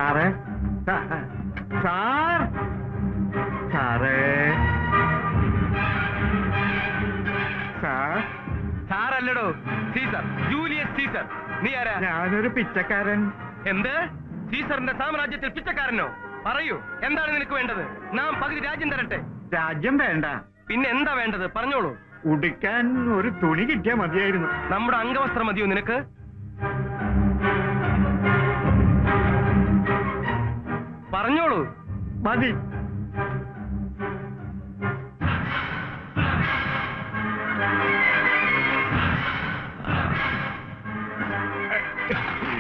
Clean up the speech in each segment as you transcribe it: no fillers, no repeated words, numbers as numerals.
സാറേ, സാർ, സാറേ, സാർ. സാറല്ലടോ, സീസർ, ജൂലിയസ് സീസർ. നീ ആരാ? ഞാനൊരു പിച്ചക്കാരൻ. എന്ത്? സീസറിന്റെ സാമ്രാജ്യത്തിൽ പിച്ചക്കാരനോ? പറയൂ, എന്താണ് നിനക്ക് വേണ്ടത്? നാം പകുതി രാജ്യം തരട്ടെ. രാജ്യം വേണ്ട. പിന്നെ എന്താ വേണ്ടത്? പറഞ്ഞോളൂ. ഉടുക്കാൻ ഒരു തുണി കിട്ടിയാൽ മതിയായിരുന്നു. നമ്മുടെ അംഗവസ്ത്രം മതിയോ നിനക്ക്? പറഞ്ഞോളൂ. മതി.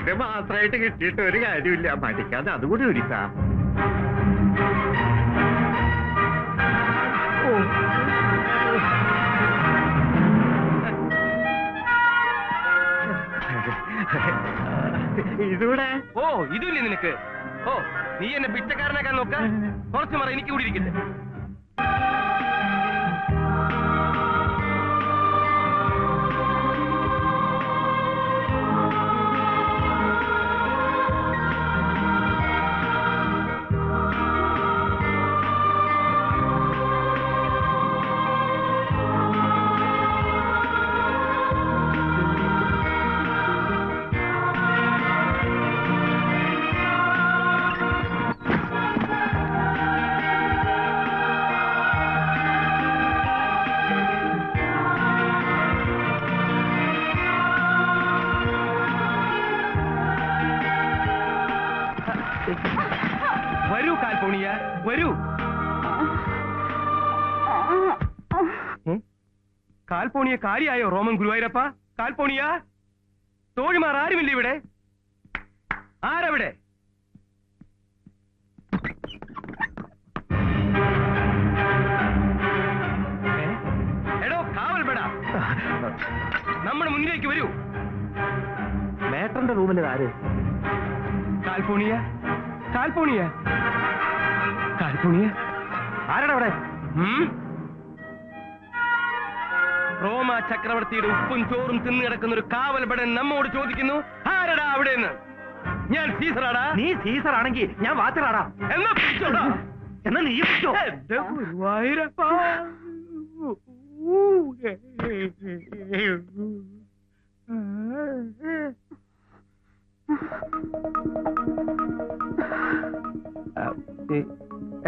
ഇത് മാത്രമായിട്ട് കിട്ടിയിട്ട് ഒരു കാര്യമില്ല. മടിക്കാതെ അതുകൂടി ഒരുക്കാം. ഇതൂടെ. ഓ, ഇതില്ലേ നിനക്ക്? ഓ, നീ എന്നെ പിച്ചക്കാരനാക്കാൻ നോക്ക. കുറച്ചു മറ എനിക്ക് കൂടി ഇരിക്കട്ടെ. വരൂ കാൽപോണിയ, വരൂ. കാൽപോണിയ കാര്യായോ റോമൻ ഗുരുവായൂരപ്പ? കാൽപോണിയ, തോഴിമാർ ആരുമില്ല ഇവിടെ? ആരവിടെ? എടോ കാവൽ പെടാ, നമ്മുടെ മുന്നിലേക്ക് വരൂ. മേട്ടന്റെ റൂമിൽ ആര്? കാൽപോണിയ, കാൽപോണിയ, കാൽപോണിയ, ആരാടാ അവിടെ? റോമ ചക്രവർത്തിയുടെ ഉപ്പും ചോറും തിന്നു കിടക്കുന്ന ഒരു കാവൽപടൻ നമ്മോട് ചോദിക്കുന്നു, ആരടാ അവിടെന്ന്? ഞാൻ സീസറാടാ. നീ സീസർ ആണെങ്കിൽ ഞാൻ വാച്ചറാടാ. എന്നാ പിടിച്ചോടാ. എന്നാ നീ പിടിച്ചോ. എന്റെ ഗുരുവായൂരപ്പാ.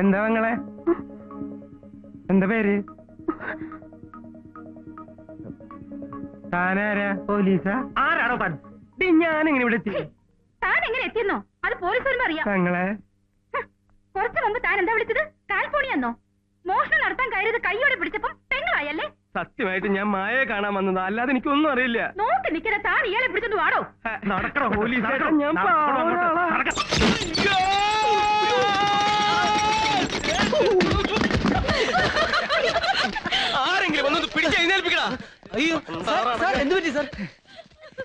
എന്താ നിങ്ങളെ? എന്താ പേര്? താനാരാ? പോലീസാ? ആരാണോ താൻ? ഞാനെങ്ങനെ ഇവിടെ എത്തി? താൻ എങ്ങനെ എത്തിയെന്നോ? അത് പോലീസ് വരുമ്പോ അറിയാം. തങ്ങളെ കുറച്ചു മുമ്പ് താൻ എന്താ വിളിച്ചത്? കാൽപോണിയെന്നോ? മോഷണം നടത്താൻ കയറിയത് കൈയോടെ പിടിച്ചപ്പം പെങ്ങളായല്ലേ? സത്യമായിട്ട് ഞാൻ മായയെ കാണാൻ വന്നതാ, അല്ലാതെ എനിക്കൊന്നും അറിയില്ല. നോക്കി നിൽക്കുന്ന താൻ ഇയാളെ പിടിച്ചോണ്ട് വാടോ. നടക്കണോ പോലീസ്? ഞാൻ ആരെങ്കിലും വന്നത് പിടിച്ച് എഴുന്നേൽപ്പിക്കടാ. അയ്യോ എന്ത് പറ്റി സാർ?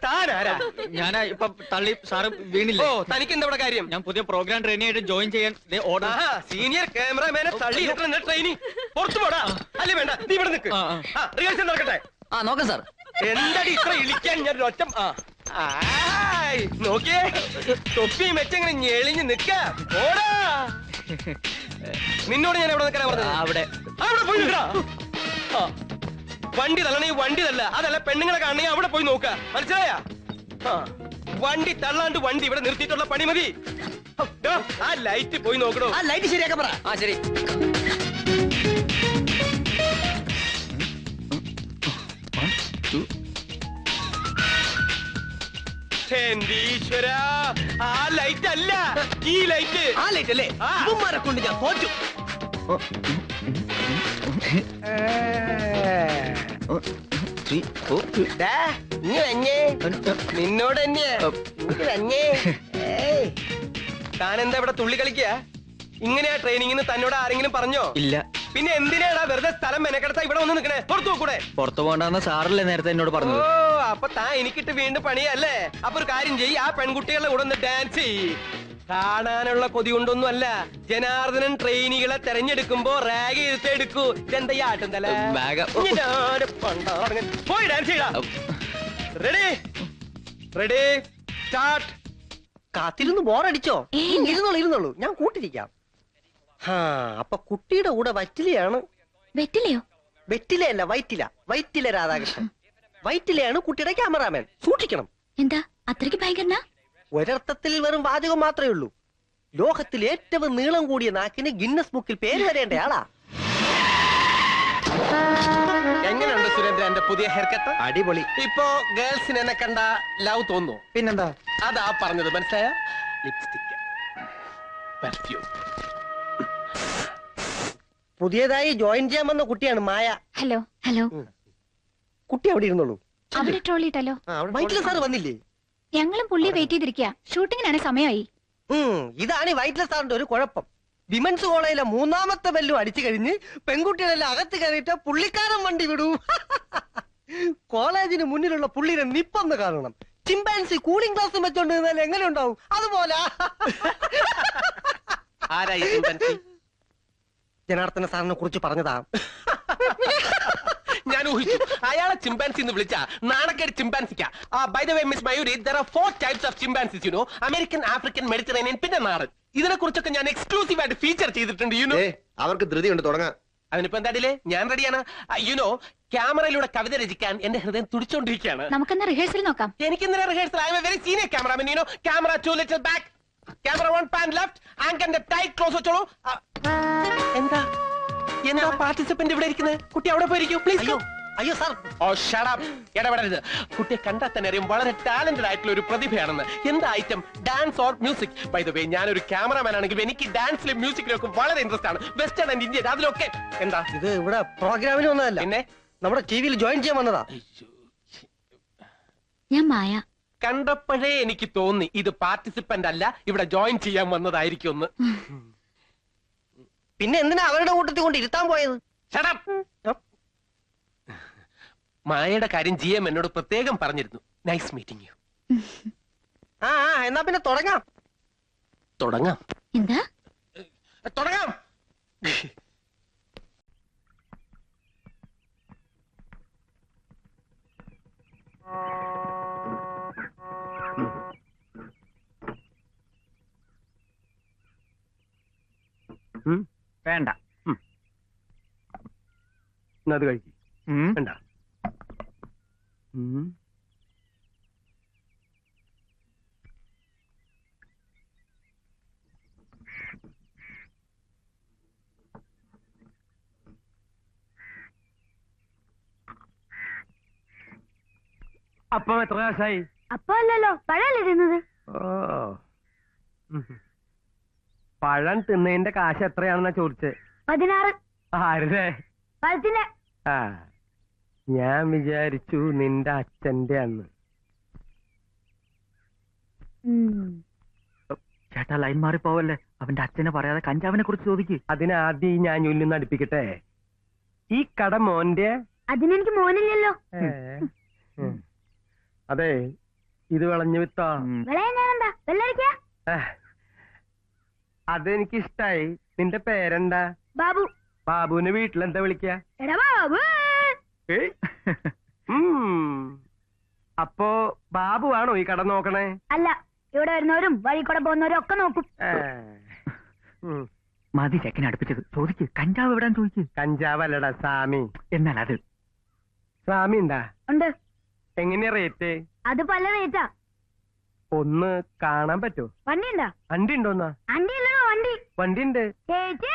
താനാരാ? ഞാനാ ഇപ്പൊ തള്ളി സാറ് വീണില്ലേ? ഓ, തനിക്ക് എന്താ ഇവിടെ കാര്യം? ഞാൻ പുതിയ പ്രോഗ്രാം ട്രെയിനി ആയിട്ട് ജോയിൻ ചെയ്യാൻ ഓർഡർ. സീനിയർ ക്യാമറമാനെ തള്ളി ട്രെയിനി പുറത്തു പോടാ. അല്ലേ വേണ്ട, നീ ഇവിടെ നിൽക്ക്. റിഹേഴ്സൽ നടക്കട്ടെ. നോക്കാം സാർ. എന്താടി ഇത്ര ഇളിക്കാൻ ഞാൻ ഒറ്റ നോക്കിയേ, തൊപ്പിയും വെച്ചെങ്ങനെ ഞെളിഞ്ഞ് നിക്ക. ഓടാ. നിന്നോട് ഞാൻ എവിടെ നിൽക്കാനാ പറഞ്ഞത്? അവിടെ അവിടെ പോയി നിൽക്കടാ. വണ്ടി തള്ളണേ, വണ്ടി തല്ല. അതല്ല, പെണ്ണുങ്ങളെ കാണണേ അവിടെ പോയി നോക്ക. മനസ്സിലായ? വണ്ടി തള്ളാണ്ട് വണ്ടി ഇവിടെ നിർത്തിയിട്ടുള്ള പണി മതി. ആ ലൈറ്റ് പോയി നോക്കണോ? ആ ലൈറ്റ് ശരിയാക്കാൻ പറ. ആ ശരി. എന്റെ ഈശ്വര, ആ ലൈറ്റ് അല്ല, ഈ ലൈറ്റ്. ആ ലൈറ്റ് അല്ലേ? ഇവന്മാരെ കൊണ്ട് ഞാൻ തോറ്റു. നിന്നോട് താനെന്താ ഇവിടെ തുള്ളി കളിക്കുക? ഇങ്ങനെയാ ട്രെയിനിങ്ങിന് തന്നോട് ആരെങ്കിലും പറഞ്ഞോ? ഇല്ല. പിന്നെ എന്തിനാടാ വെറുതെ സ്ഥലം മെനക്കെടുത്താ ഇവിടെ വന്ന് നിൽക്കണേ? പുറത്തു കൂടെ. പുറത്തു പോകണ്ടെന്ന് സാറല്ലേ നേരത്തെ എന്നോട് പറഞ്ഞത്? ഓ, അപ്പൊ താൻ എനിക്കിട്ട് വീണ്ടും പണിയല്ലേ? അപ്പൊ ഒരു കാര്യം ചെയ്യ്, ആ പെൺകുട്ടികളുടെ കൂടെ ഒന്ന് ഡാൻസ് ചെയ്യ്. കാണാനുള്ള കൊതി കൊണ്ടൊന്നും അല്ല, ജനാർദ്ദനൻ ട്രെയിനികളെ തെരഞ്ഞെടുക്കുമ്പോ റാഗ് എടുത്തെടുക്കൂ. ഇതെന്താ ആട്ടും തല? പോയി ഡാൻസ് ചെയ്യടാ. Ready, ready, start. കാത്തിരുന്ന് ബോറടിച്ചോ? ഇരുന്നോളൂ ഞാൻ കൂട്ടിരിക്കാം. അപ്പൊ കുട്ടിയുടെ കൂടെ വറ്റിലയാണ്. വെറ്റിലയോ? വെറ്റിലയല്ല, വൈറ്റില രാധാകൃഷ്ണൻ. വൈറ്റിലയാണ് കുട്ടിയുടെ ക്യാമറാമാൻ. സൂക്ഷിക്കണം. എന്താ അത്രയ്ക്ക് ഭയങ്കരനാ? ഒരർത്ഥത്തിൽ വെറും വാചകം മാത്രമേ ഉള്ളൂ. ലോകത്തിൽ ഏറ്റവും നീളം കൂടിയ നാക്കിന് ഗിന്നസ് ബുക്കിൽ പേര് വരേണ്ട ആളാ. എങ്ങനെയുണ്ട് സുരേന്ദ്ര എന്റെ പുതിയ ഹെയർ കട്ട്? അടിപൊളി. ഇപ്പോ ഗേൾസിന് എന്നെ കണ്ട ലവ് തോന്നുന്നു? പിന്നെന്താ? അതാ പറഞ്ഞത്, മനസ്സിലായ? Lipstick, perfume. പുതിയതായി ജോയിൻ ചെയ്യാൻ വന്ന കുട്ടിയാണ് മായ. Hello hello. കുട്ടി അവിടെ ഇരുന്നോളൂ. അവിടെ ട്രോളിയിട്ടല്ലോ. വൈറ്റില സാർ വന്നില്ലേ? ഞങ്ങളും പുള്ളിയെ വെയിറ്റ് ചെയ്തിരിക്കുക. ഷൂട്ടിങ്ങിനാണ് സമയമായി. ഇതാണ് ഈ വൈറ്റില സാറിന്റെ ഒരു കുഴപ്പം. വിമൻസ് കോളേജിലെ 3ാമത്തെ ബെല്ലും അടിച്ചു കഴിഞ്ഞ് പെൺകുട്ടികളെല്ലാം അകത്ത് കയറിയിട്ട് പുള്ളിക്കാരൻ വണ്ടി വിടും. കോളേജിന് മുന്നിലുള്ള പുള്ളിയുടെ നിപ്പൊന്ന് കാണണം. ചിമ്പാൻസി കൂളിംഗ് ഗ്ലാസ് വെച്ചോണ്ട് നിന്നാൽ എങ്ങനെ ഉണ്ടാവും? അതുപോലെ ജനാർദ്ദന സാറിനെ കുറിച്ച് പറഞ്ഞതാ. ഞാൻ ഊഹിച്ചു അയാളെ ചിമ്പാൻസി എന്ന് വിളിച്ച നാണക്കേട് ചിമ്പാൻസിക്ക. By the way miss Mayuri, there are 4 types of chimpanzees, you know. American, African, Mediterranean, പിന്നെ നാടൻ. ഇതിനെ കുറിച്ചൊക്കെ ഞാൻ എക്സ്ക്ലൂസീവ് ആയിട്ട് ഫീച്ചർ ചെയ്തിട്ടുണ്ട്. യുനോ അവർക്ക് ധൃതി ഉണ്ട് തുടങ്ങാൻ. അതിനിപ്പോ എന്താടില്ലേ, ഞാൻ റെഡിയാണ്. യുനോ ക്യാമറയിലൂടെ കവിത രചിക്കാൻ എന്റെ ഹൃദയം തുടിച്ചോണ്ടിരിക്കുകയാണ്. നമുക്കെന്നാ റിഹേഴ്സൽ നോക്കാം. എനിക്കെന്തിനാ rehearsal? I am a very senior cameraman. You know camera 2 little back, camera 1 pan left, ആങ്കറിന്റെ ടൈറ്റ് ക്ലോസ് വെച്ചോളൂ. എന്താ എന്താ പാർട്ടിസിപ്പന്റ് ഇവിടെ ഇരിക്കുന്നത്? കുട്ടി അവിടെ പോയിരിക്കും പ്ലീസ്. അയ്യോ സാർ. ഓ ഷട്ട് അപ്പ്, ഇടപെടരുത്. കുട്ടിയെ കണ്ടാൽ തന്നെ അറിയും വളരെ ടാലന്റഡ് ആയിട്ടുള്ള ഒരു പ്രതിഭയാണെന്ന്. എന്താ item? Dance or music? By the way ഞാനൊരു ക്യാമറാമാൻ ആണെങ്കിൽ എനിക്ക് ഡാൻസിലും മ്യൂസിക്കിലും ഒക്കെ വളരെ ഇൻട്രസ്റ്റ് ആണ്. വെസ്റ്റേൺ ആൻഡ് ഇന്ത്യൻ അതിലൊക്കെ. എന്താ ഇത് ഇവിടെ പ്രോഗ്രാമിന് വന്നതല്ല, പിന്നെ നമ്മുടെ ടിവിയിൽ ജോയിൻ ചെയ്യാൻ വന്നതാ. ഞാൻ മായ. കണ്ടപ്പോഴേ എനിക്ക് തോന്നി ഇത് പാർട്ടിസിപ്പന്റ് അല്ല, ഇവിടെ ജോയിൻ ചെയ്യാൻ വന്നതായിരിക്കും ഒന്ന്. പിന്നെ എന്തിനാ അവരുടെ കൂട്ടത്തിൽ കൊണ്ട് ഇരുത്താൻ പോയത്? Shut up. മായയുടെ കാര്യം GM എന്നോട് പ്രത്യേകം പറഞ്ഞിരുന്നു. Nice meeting you. എന്നാ പിന്നെ തുടങ്ങാം. എന്താ തുടങ്ങാം. വേണ്ട, അത് കഴിക്കും. വേണ്ട. അപ്പം എത്ര കാശായി? അപ്പൊ അല്ലല്ലോ, പഴല്ലേ തിന്നത്. പഴം തിന്നതിന്റെ കാശ് എത്രയാണെന്നാ ചോദിച്ചേ? 16. ആരുടെ? പഴത്തിന്റെ. ഞാൻ വിചാരിച്ചു നിന്റെ അച്ഛന്റെ അന്ന്. ചേട്ടാ ലൈൻ മാറിപ്പോവല്ലേ. അവന്റെ അച്ഛനെ പറയാതെ കഞ്ചാവിനെ കുറിച്ച് ചോദിക്ക്. അതിനാദ്യം ഞാൻ ഉല്ലിന്ന് അടുപ്പിക്കട്ടെ. ഈ കട മോന്റെ? അതിനെനിക്ക് മോനില്ലല്ലോ. അതെ, ഇത് വിളഞ്ഞു വിത്തോ? അതെനിക്കിഷ്ടായി. നിന്റെ പേരെന്താ? ബാബു. ബാബുവിന് വീട്ടിലെന്താ വിളിക്ക? അപ്പോ ബാബു ആണോ ഈ കട നോക്കണേ? അല്ല, ഇവിടെ വരുന്നവരും വഴി കൂടെ പോകുന്നവരും ഒക്കെ നോക്കും. മതി ചെക്കനെ അടുപ്പിച്ചത്. ചോദിക്ക്, കഞ്ചാവ് എവിടാൻ ചോദിക്ക്. കഞ്ചാവ് അല്ലടാ സാമി. എന്നാൽ അത് സാമി ഉണ്ടാ? ഉണ്ട്. എങ്ങനെയാ റേറ്റ്? അത് പല റേറ്റാ. ഒന്ന് കാണാൻ പറ്റോ? വണ്ടി ഉണ്ടാ? വണ്ടി ഉണ്ടോന്നാ? വണ്ടി ഇല്ലല്ലോ, വണ്ടി. വണ്ടി ഉണ്ട്. ചേച്ചി,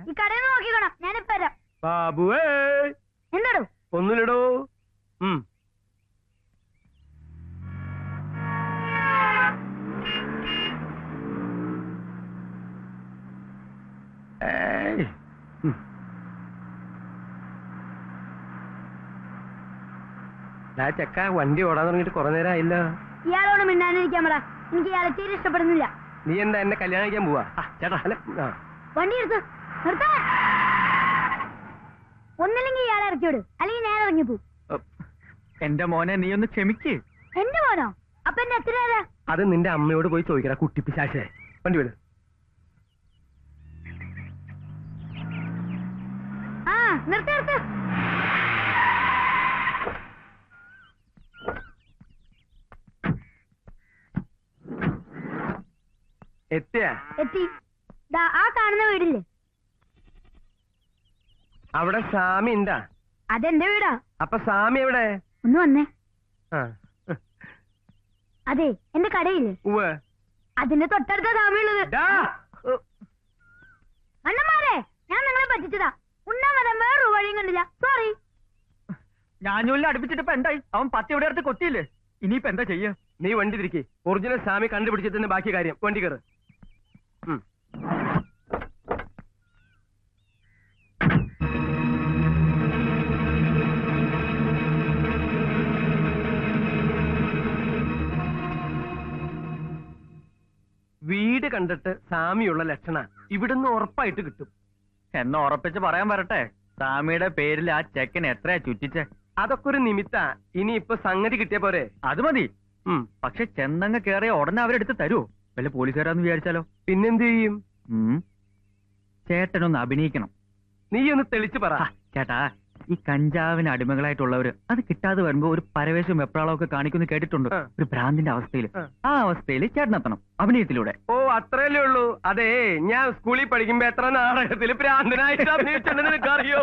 ഈ കടയിൽ നോക്കിക്കോണം, ഞാനിപ്പോ വരാം. ബാബുവേ. എന്താടോ? ഒന്നുമില്ലടോ. ചെക്ക വണ്ടി ഓടാൻ തുടങ്ങിട്ട് കുറെ നേരം ആയില്ല. ഇയാളോട് മിണ്ടാനിരിക്കാൻ പറ. എനിക്ക് ഇയാളെ തീരെ ഇഷ്ടപ്പെടുന്നില്ല. നീ എന്താ എന്നെ കല്യാണം കഴിക്കാൻ പോവാ? ചേട്ടാ വണ്ടി എടുത്ത് നിർത്താ. ഒന്നില്ലെങ്കിൽ ഇയാളെ ഇറക്കിവിട്, അല്ലെങ്കിൽ ഞാൻ ഇറങ്ങിപ്പോ. എന്റെ മോനെ നീ ഒന്ന് ക്ഷമിക്ക്. എന്റെ മോനോ? അപ്പൊ എന്റെ അച്ഛനേതാ? അത് നിന്റെ അമ്മയോട് പോയി ചോദിക്കടാ കുട്ടിപ്പിശാശേ. വണ്ടി വിട്. നിർത്ത് നിർത്ത്. എത്തിയാ എത്തി. ദാ ആ കാണുന്ന വീടില്ലേ, അവിടെ സ്വാമി ഉണ്ടാ? അതെന്റെ വീടാ. അപ്പൊ സ്വാമി എവിടെ? ഒന്ന് വന്നേ. ആ അതെ, എന്റെ കടയില്ലേ, ഉവ്വ്. അതിന്റെ തൊട്ടടുത്ത സ്വാമിയുള്ളത്. ഡാ. അണ്ണന്മാരെ, ഞാൻ നിങ്ങളെ പറ്റിച്ചതാ. ഉണ്ണാൻ വരാൻ വേറൊരു വഴിയും കണ്ടില്ല. സോറി. ഞാഞ്ഞൂലിനെ അടുപ്പിച്ചിട്ട് ഇപ്പൊ എന്തായി? അവൻ 10 ഇവിടെ അടുത്ത് കൊത്തിയില്ലേ? ഇനിയിപ്പോ എന്താ ചെയ്യാ? നീ വണ്ടി തിരിക്കി. ഒറിജിനൽ സ്വാമി കണ്ടുപിടിച്ചതിന്റെ ബാക്കി കാര്യം. വണ്ടി കയറ്. വീട് കണ്ടിട്ട് സ്വാമിയുള്ള ലക്ഷണ ഇവിടുന്ന് ഉറപ്പായിട്ട് കിട്ടും. എന്നാ ഉറപ്പിച്ച് പറയാൻ വരട്ടെ, സ്വാമിയുടെ പേരിൽ ആ ചെക്കൻ എത്രയാ ചുറ്റിച്ചേ? അതൊക്കെ ഒരു നിമിത്ത. ഇനി ഇപ്പൊ സംഗതി കിട്ടിയ പോരെ? അത് മതി. പക്ഷെ ചെന്നങ്ങ് കേറിയ ഉടനെ അവരെടുത്ത് തരുമോ? വല്ല പോലീസുകാരാന്ന് വിചാരിച്ചാലോ? പിന്നെന്ത് ചെയ്യും? ചേട്ടനൊന്ന് അഭിനയിക്കണം. നീ ഒന്ന് തെളിച്ചു പറ. ചേട്ടാ, ഈ കഞ്ചാവിന് അടിമകളായിട്ടുള്ളവര് അത് കിട്ടാതെ വരുമ്പോ ഒരു പരവേശവും വെപ്രാളവും ഒക്കെ കാണിക്കുന്നു കേട്ടിട്ടുണ്ട്. ഒരു ഭ്രാന്തിന്റെ അവസ്ഥയിൽ. ആ അവസ്ഥയിൽ ചേട്ടനെത്തണം അഭിനയത്തിലൂടെ. ഓ, അത്രയല്ലേ ഉള്ളൂ. അതെ, ഞാൻ സ്കൂളിൽ പഠിക്കുമ്പോ എത്ര നാടകത്തിൽ ഭ്രാന്തനായിട്ട് അഭിനയിച്ചിട്ടുണ്ടെന്ന് നിനക്കറിയോ?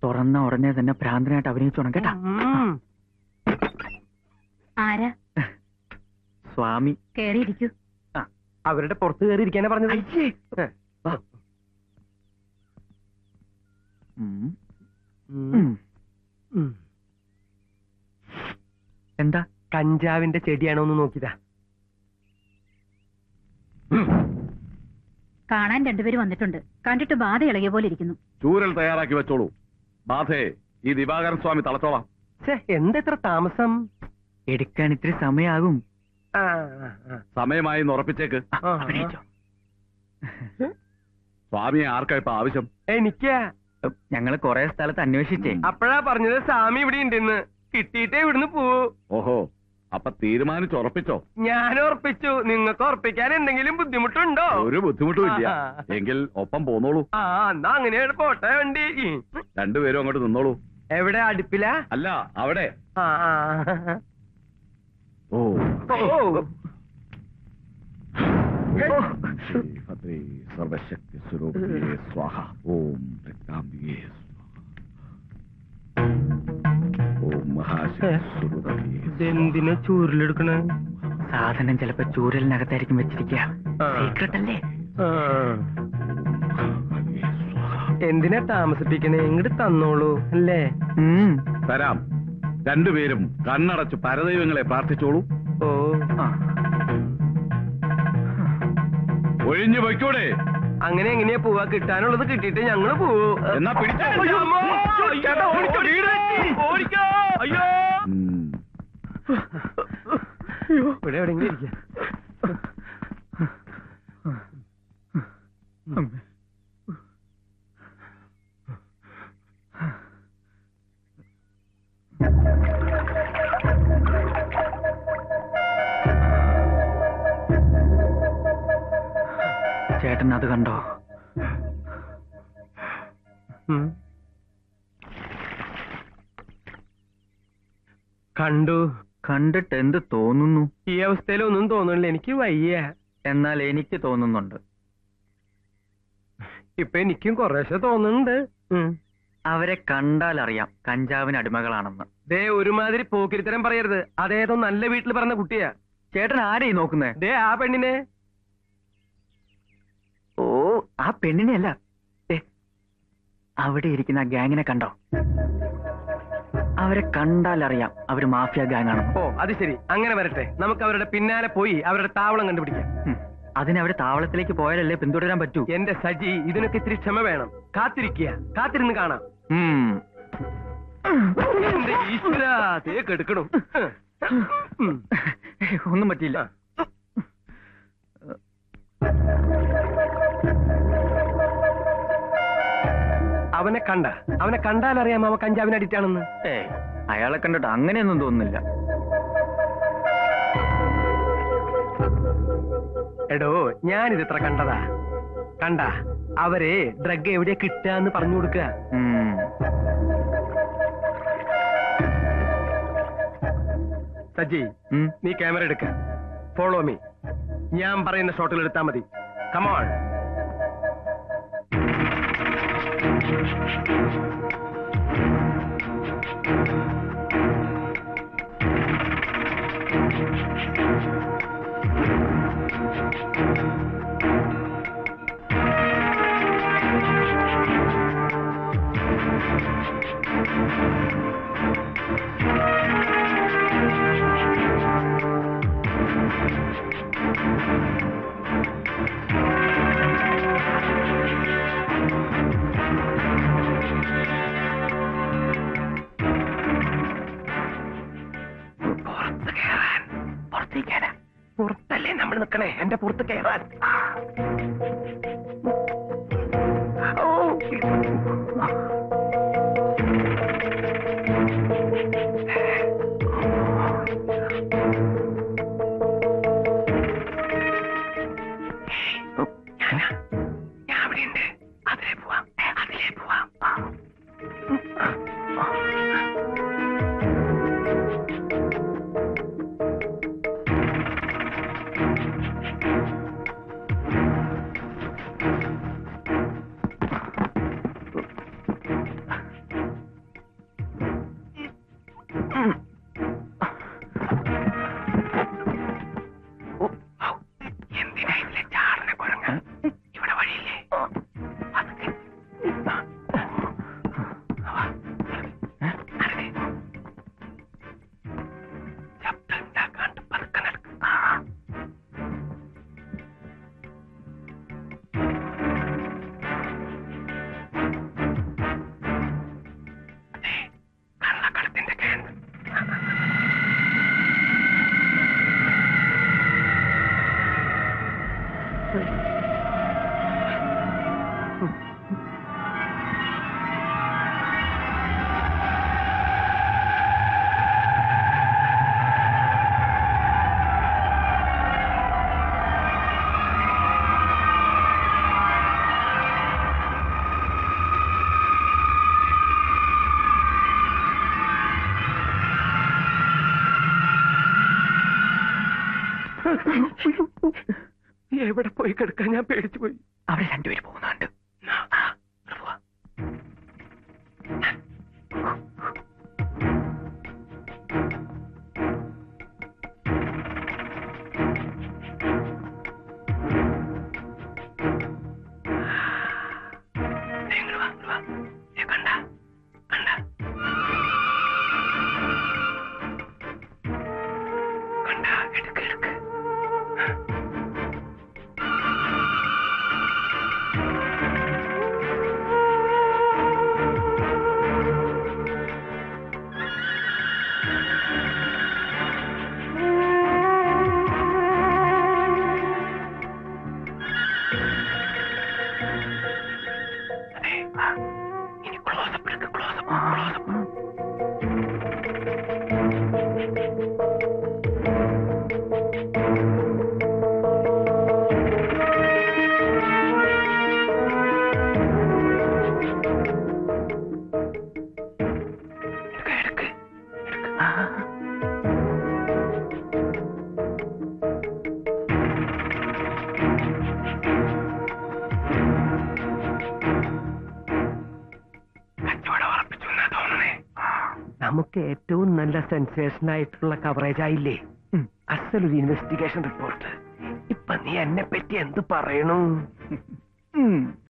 തുറന്ന ഉടനെ തന്നെ ഭ്രാന്തനായിട്ട് അഭിനയിച്ചോണം കേട്ടാ. ആരാ? സ്വാമി. കേറിയിരിക്കൂ. അവരുടെ പുറത്ത് കയറി ഇരിക്കാനാ പറഞ്ഞത്. എന്താ? കഞ്ചാവിന്റെ ചെടിയാണോ എന്ന് നോക്കിയതാ. കാണാൻ രണ്ടുപേര് വന്നിട്ടുണ്ട്. കണ്ടിട്ട് ബാധ ഇളകിയ പോലെ ഇരിക്കുന്നു. ചൂരൽ തയ്യാറാക്കി വെച്ചോളൂ. ബാധേ, ഈ ദിവാകരൻ സ്വാമി തളച്ചോളാം. എന്തെത്ര താമസം? എടുക്കാൻ ഇത്തിരി സമയാകും. സമയമായി ഉറപ്പിച്ചേക്ക്. സ്വാമിയെ ആർക്കാ ഇപ്പൊ ആവശ്യം? എനിക്കാ. ഞങ്ങള് കൊറേ സ്ഥലത്ത് അന്വേഷിച്ചേ. അപ്പഴാ പറഞ്ഞത് സ്വാമി ഇവിടെ ഉണ്ടെന്ന്. കിട്ടിയിട്ടേ ഇവിടുന്ന് പോവൂ. ഓഹോ, അപ്പൊ തീരുമാനിച്ചുറപ്പിച്ചോ? ഞാൻ ഉറപ്പിച്ചു. നിങ്ങൾക്ക് ഉറപ്പിക്കാൻ എന്തെങ്കിലും ബുദ്ധിമുട്ടുണ്ടോ? ഒരു ബുദ്ധിമുട്ടും ഇല്ല. എങ്കിൽ ഒപ്പം പോന്നോളൂ. എന്നാ അങ്ങനെയാണ് പോട്ടെ വണ്ടി. രണ്ടുപേരും അങ്ങോട്ട് നിന്നോളൂ. എവിടെ? അടുപ്പില? അല്ല, അവിടെ. ഓ, സർവശക്തി സ്വരൂപിയേ സ്വാഹ. ഓം രക്താംബികേ ഓം മഹാശക്തി. എന്തിനാ ചൂരിലെടുക്കണ? സാധനം ചിലപ്പോ ചൂരലിനകത്തായിരിക്കും വെച്ചിരിക്കുക. സീക്രട്ട് അല്ലേ? എന്തിനാ താമസിപ്പിക്കണേ? ഇങ്ങോട്ട് തന്നോളൂ. അല്ലേ? തരാം. രണ്ടുപേരും കണ്ണടച്ച് പരദൈവങ്ങളെ പ്രാർത്ഥിച്ചോളൂ. ഓ, ഒഴിഞ്ഞു വയ്ക്കൂടെ? അങ്ങനെ എങ്ങനെയാ പോവാ? കിട്ടാനുള്ളത് കിട്ടിയിട്ട് ഞങ്ങള് പോവൂ. എന്നാ പിടിച്ചോ. ഇവിടെ എവിടെയെങ്കിലും ഇരിക്കാം. ചേട്ടൻ അത് കണ്ടോ? കണ്ടു. കണ്ടിട്ട് എന്ത് തോന്നുന്നു? ഈ അവസ്ഥയിലൊന്നും തോന്നുന്നില്ല. എനിക്ക് വയ്യ. എന്നാൽ എനിക്ക് തോന്നുന്നുണ്ട്. ഇപ്പൊ എനിക്കും കുറേശ്ശെ തോന്നുന്നുണ്ട്. അവരെ കണ്ടാൽ അറിയാം കഞ്ചാവിന് അടിമകളാണെന്ന്. ദേ, ഒരുമാതിരി പോക്കിരിത്തരം പറയരുത്. അതേതോ നല്ല വീട്ടിൽ പറഞ്ഞ കുട്ടിയാ. ചേട്ടൻ ആരെയും നോക്കുന്നേ? ദേ, ആ പെണ്ണിനെ. ഓ, ആ പെണ്ണിനെ അല്ല, അവിടെ ഇരിക്കുന്ന ആ ഗ്യാങ്ങിനെ കണ്ടോ? അവരെ കണ്ടാൽ അറിയാം അവര് മാഫിയ ഗ്യാങ് ആണെന്ന്. ഓ, അത് ശരി. അങ്ങനെ വരട്ടെ. നമുക്ക് അവരുടെ പിന്നാലെ പോയി അവരുടെ താവളം കണ്ടുപിടിക്കാം. അതിനവര് താവളത്തിലേക്ക് പോയാലല്ലേ പിന്തുടരാൻ പറ്റൂ. എന്റെ സജി, ഇതിനൊക്കെ ഇത്തിരി ക്ഷമ വേണം. കാത്തിരിക്കുക. കാത്തിരുന്ന് കാണാം. എന്റെ ഈശ്വരാ, തേക്കെടുക്കണം. ഒന്നും പറ്റിയില്ല. അവനെ കണ്ടാൽ അറിയാം അവൻ കഞ്ചാവിന് അഡിക്റ്റ് ആണെന്ന്. അയാളെ കണ്ടിട്ട് അങ്ങനെയൊന്നും തോന്നുന്നില്ല. എടോ, ഞാനിത് ഇത്ര കണ്ടതാ. കണ്ട അവരെ ഡ്രഗ് എവിടെയാ കിട്ടാന്ന് പറഞ്ഞു കൊടുക്കുക. സജ്ജി, നീ ക്യാമറ എടുക്ക. Follow me. ഞാൻ പറയുന്ന ഷോട്ടുകൾ എടുത്താൽ മതി. കമോൺ. പുറത്തല്ലേ നമ്മൾ നിക്കണേ, എന്റെ പുറത്ത് കയറാൻ. ഞാൻ അവിടെ ഉണ്ട്. അതിലേ പോവാം, അതിലേ പോവാം. എന്തിനാ ഇതിലെ ചാറിനെ കുരങ്ങ്? ഇവിടെ വഴിയില്ലേ? ശബ്ദം ഉണ്ടാക്കാണ്ട് പതുക്കെ നടക്കും. അതെ, കള്ളക്കടത്തിന്റെ കേന്ദ്രം. എവിടെ പോയി കിടക്കാൻ ഞാൻ പേടിച്ചു പോയി. അവിടെ രണ്ടുപേര് പോകുന്നുണ്ട്. കണ്ട കണ്ട കണ്ട എടുക്ക് എടുക്ക്. ഇനി ക്ലോസപ്പ് എടുക്ക്, ക്ലോസപ്പ് ക്ലോസപ്പ്. എടുക്ക് എടുക്ക് എടുക്ക്. നമുക്ക് ഏറ്റവും നല്ല സെൻസേഷൻ ആയിട്ടുള്ള കവറേജ് ആയില്ലേ? അസലൊരു ഇൻവെസ്റ്റിഗേഷൻ റിപ്പോർട്ട്. ഇപ്പൊ നീ എന്നെ പറ്റി എന്ത് പറയണു?